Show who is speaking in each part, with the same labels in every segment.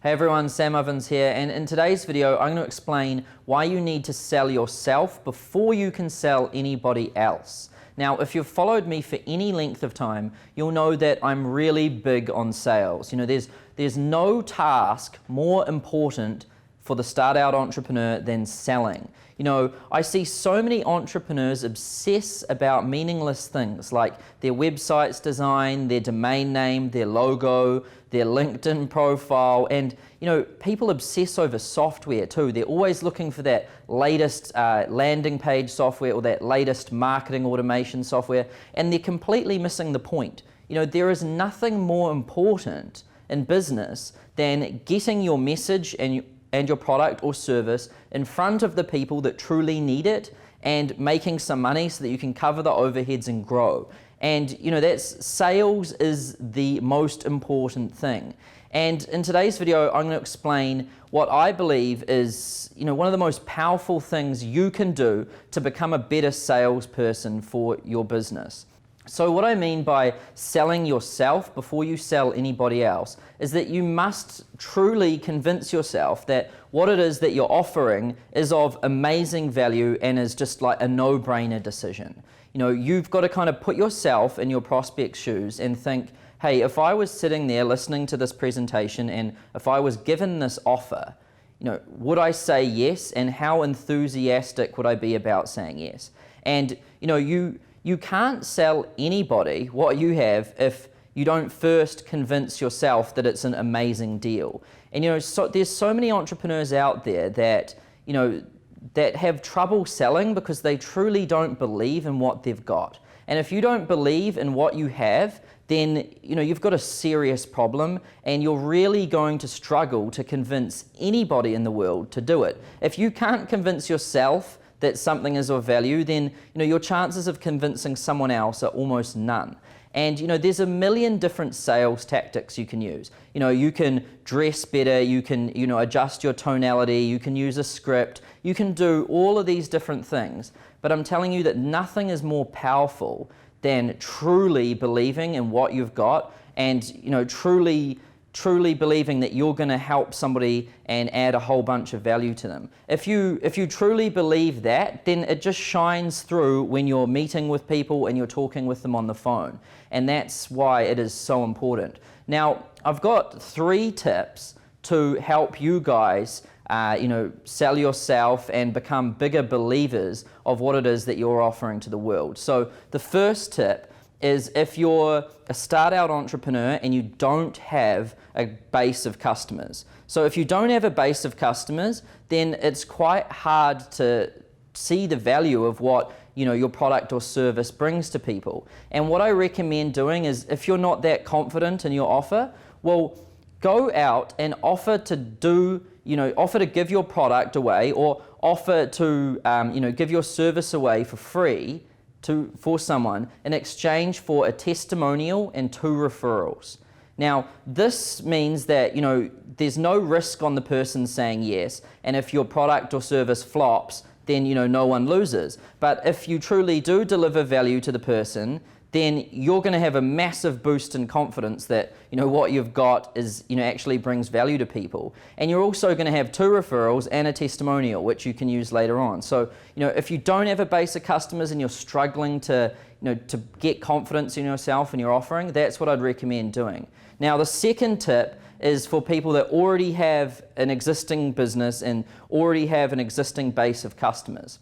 Speaker 1: Hey everyone, Sam Ovens here, and in today's video I'm going to explain why you need to sell yourself before you can sell anybody else. Now, if you've followed me for any length of time, you'll know that I'm really big on sales. You know, there's no task more important for the start-out entrepreneur than selling. You know, I see so many entrepreneurs obsess about meaningless things like their website's design, their domain name, their logo, their LinkedIn profile, and you know, people obsess over software too. They're always looking for that latest landing page software or that latest marketing automation software, and they're completely missing the point. You know, there is nothing more important in business than getting your message and your product or service in front of the people that truly need it and making some money so that you can cover the overheads and grow. And you know, sales is the most important thing. And in today's video, I'm going to explain what I believe is, you know, one of the most powerful things you can do to become a better salesperson for your business. So what I mean by selling yourself before you sell anybody else is that you must truly convince yourself that what it is that you're offering is of amazing value and is just like a no-brainer decision. You know, you've got to kind of put yourself in your prospect's shoes and think, hey, if I was sitting there listening to this presentation and if I was given this offer, you know, would I say yes, and how enthusiastic would I be about saying yes? And you know, you can't sell anybody what you have if you don't first convince yourself that it's an amazing deal. And you know, there's so many entrepreneurs out there that, you know, that have trouble selling because they truly don't believe in what they've got. And if you don't believe in what you have, then you know, you've got a serious problem and you're really going to struggle to convince anybody in the world to do it. If you can't convince yourself that something is of value, then you know, your chances of convincing someone else are almost none. And you know, there's a million different sales tactics you can use. You know, you can dress better, you can, you know, adjust your tonality, you can use a script, you can do all of these different things. But I'm telling you that nothing is more powerful than truly believing in what you've got and, you know, truly believing that you're going to help somebody and add a whole bunch of value to them. If you truly believe that, then it just shines through when you're meeting with people and you're talking with them on the phone. And that's why it is so important. Now, I've got 3 tips to help you guys you know, sell yourself and become bigger believers of what it is that you're offering to the world. So the first tip is if you're a start-out entrepreneur and you don't have a base of customers. So if you don't have a base of customers, then it's quite hard to see the value of what, you know, your product or service brings to people. And what I recommend doing is, if you're not that confident in your offer, well, go out and offer to give your product away, or offer to you know, give your service away for free for someone in exchange for a testimonial and 2 referrals. Now, this means that, you know, there's no risk on the person saying yes, and if your product or service flops, then, you know, no one loses. But if you truly do deliver value to the person, then you're going to have a massive boost in confidence that, you know, what you've got is, you know, actually brings value to people. And you're also going to have 2 referrals and a testimonial, which you can use later on. So, you know, if you don't have a base of customers and you're struggling to, you know, to get confidence in yourself and your offering, that's what I'd recommend doing. Now, the second tip is for people that already have an existing business and already have an existing base of customers.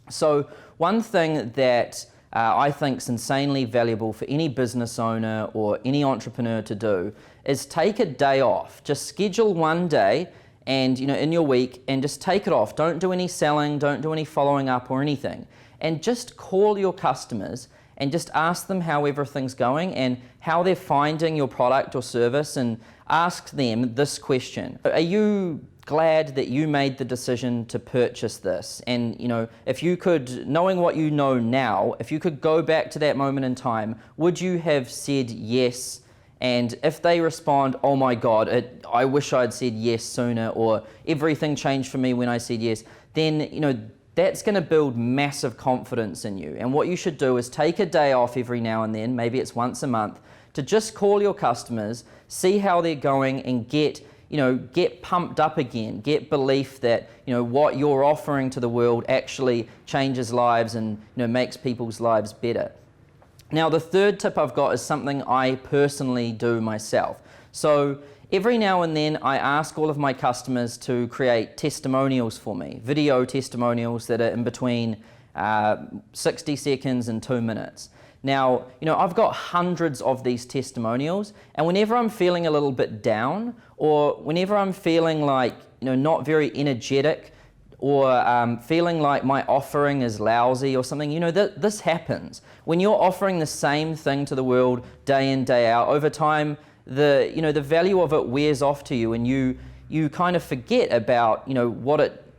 Speaker 1: So one thing that I think is insanely valuable for any business owner or any entrepreneur to do is take a day off. Just schedule one day and, you know, in your week, and just take it off. Don't do any selling, don't do any following up or anything. And just call your customers and just ask them how everything's going and how they're finding your product or service, and ask them this question: are you glad that you made the decision to purchase this? And you know, if you could, knowing what you know now, if you could go back to that moment in time, would you have said yes? And if they respond, oh my God, I wish I'd said yes sooner, or everything changed for me when I said yes, then you know, that's going to build massive confidence in you. And what you should do is take a day off every now and then, maybe it's once a month, to just call your customers, see how they're going, and get get pumped up again, get belief that, what you're offering to the world actually changes lives and, makes people's lives better. Now, the third tip I've got is something I personally do myself. So every now and then I ask all of my customers to create testimonials for me, video testimonials that are in between 60 seconds and 2 minutes. Now, I've got hundreds of these testimonials, and whenever I'm feeling a little bit down, or whenever I'm feeling like, not very energetic, or feeling like my offering is lousy or something, this happens. When you're offering the same thing to the world day in, day out, over time, the value of it wears off to you, and you kind of forget about,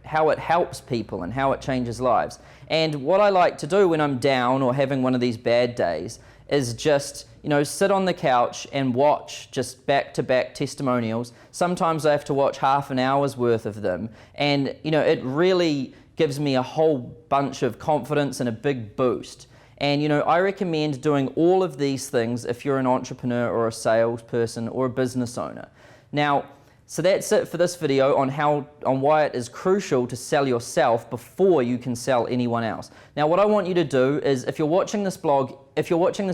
Speaker 1: how it helps people and how it changes lives. And what I like to do when I'm down or having one of these bad days is just, sit on the couch and watch just back-to-back testimonials. Sometimes I have to watch half an hour's worth of them. And, it really gives me a whole bunch of confidence and a big boost. And, I recommend doing all of these things if you're an entrepreneur or a salesperson or a business owner. Now, so that's it for this video on why it is crucial to sell yourself before you can sell anyone else. Now, what I want you to do is, if you're watching this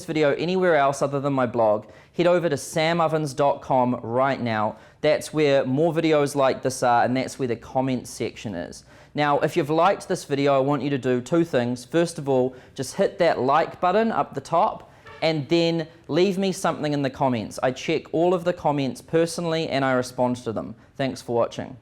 Speaker 1: video anywhere else other than my blog, head over to samovens.com right now. That's where more videos like this are, and that's where the comments section is. Now, if you've liked this video, I want you to do two things. First of all, just hit that like button up the top, and then leave me something in the comments. I check all of the comments personally and I respond to them. Thanks for watching.